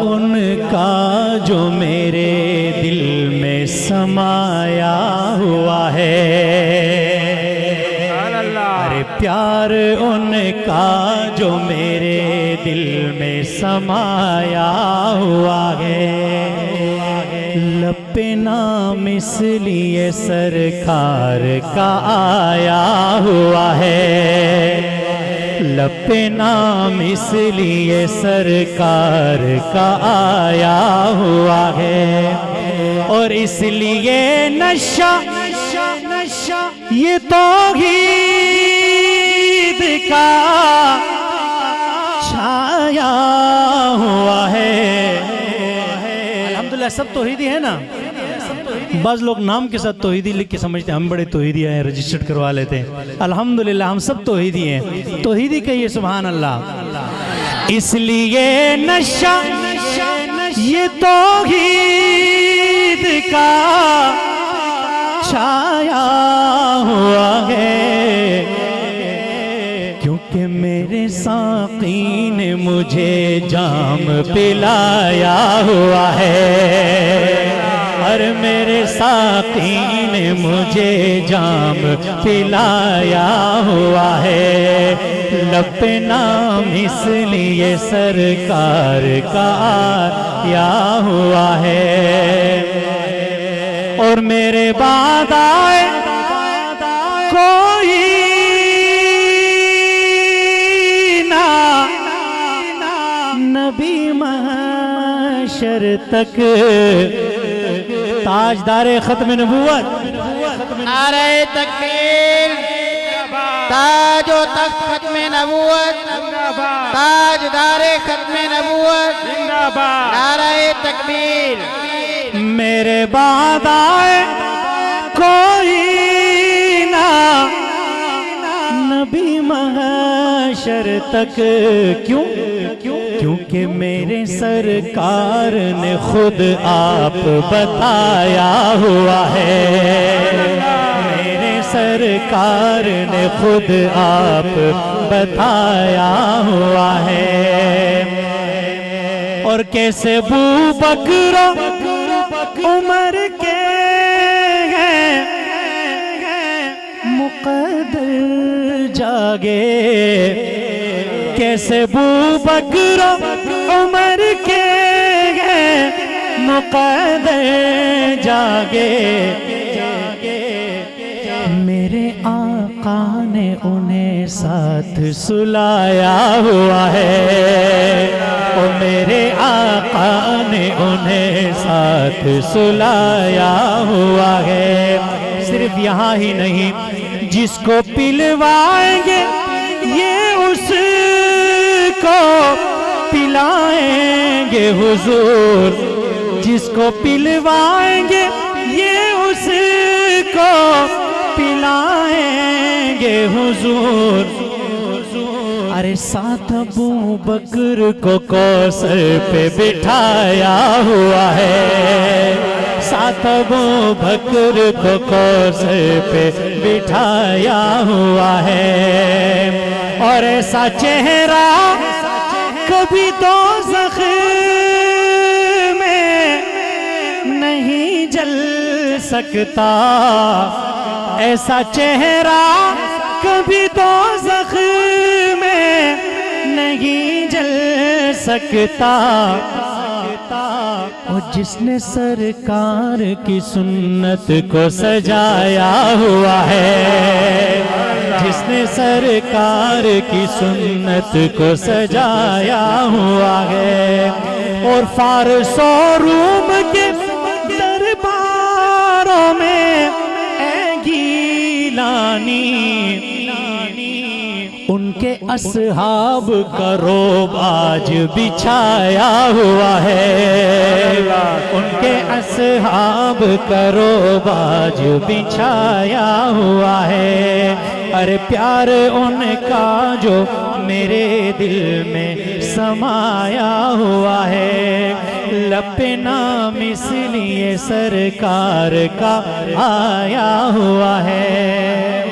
ان کا جو میرے دل میں سمایا ہوا ہے، ارے پیار ان کا جو میرے دل میں سمایا ہوا ہے، لب پہ نام اس لیے سرکار کا آیا ہوا ہے، لب پہ نام اس لیے سرکار کا آیا ہوا ہے، اور اس لیے نشہ یہ توحید کا چھایا ہوا ہے۔ الحمدللہ سب توحیدی ہے نا؟ بعض لوگ نام کے ساتھ توحیدی لکھ کے سمجھتے ہیں ہم بڑے توحیدی ہیں، رجسٹرڈ کروا لیتے ہیں۔ الحمدللہ ہم سب توحیدی ہیں، توحیدی کہیے سبحان اللہ۔ اس لیے نشہ یہ توحید کا چھایا ہوا ہے، کیونکہ میرے ساقی نے مجھے جام پلایا ہوا ہے، اور میرے ساقی نے مجھے جام پلایا ہوا ہے، لب پہ نام اس لیے سرکار کا آیا ہوا ہے، اور میرے بعد آئے کوئی نہ نبی محشر تک، تاجدار ختم نبوت، نعرہ تکبیر، تاج و تخت ختم نبوت، تاجدار ختم نبوت، نعرہ تکبیر۔ میرے بعد آئے کوئی نہ نبی محشر تک، کیوں؟ کیونکہ میرے سرکار نے خود آپ بتایا ہوا ہے، میرے سرکار نے خود آپ بتایا ہوا ہے، اور کیسے ابوبکر عمر کے ہیں مقدر جاگے، کیسے ابوبکر عمر کے ہیں مقدر جاگے، میرے آقا نے انہیں ساتھ سلایا ہوا ہے، اور میرے آقا نے انہیں ساتھ سلایا ہوا ہے۔ صرف یہاں ہی نہیں، جس کو پلوائیں گے یہ اس کو پلائیں گے حضور، جس کو پلوائیں گے یہ اس کو پلائیں گے حضور، ارے ساتھ ابوبکر کو کوثر پہ بٹھایا ہوا ہے، ساتھ ابوبکر کو کوثر پہ بٹھایا ہوا ہے، اور ایسا چہرہ کبھی دوزخ میں نہیں جل سکتا، ایسا چہرہ کبھی دوزخ میں نہیں جل سکتا، اور جس نے سرکار کی سنت کو سجایا ہوا ہے، جس نے سرکار کی سنت کو سجایا ہوا ہے، اور فارس و روم کے درباروں میں اے گیلانی ان کے اصحاب کا روب آج بچھایا ہوا ہے، ان کے اصحاب کا روب آج بچھایا ہوا ہے، ارے پیار ان کا جو میرے دل میں سمایا ہوا ہے، لب پہ نام اس لیے سرکار کا آیا ہوا ہے۔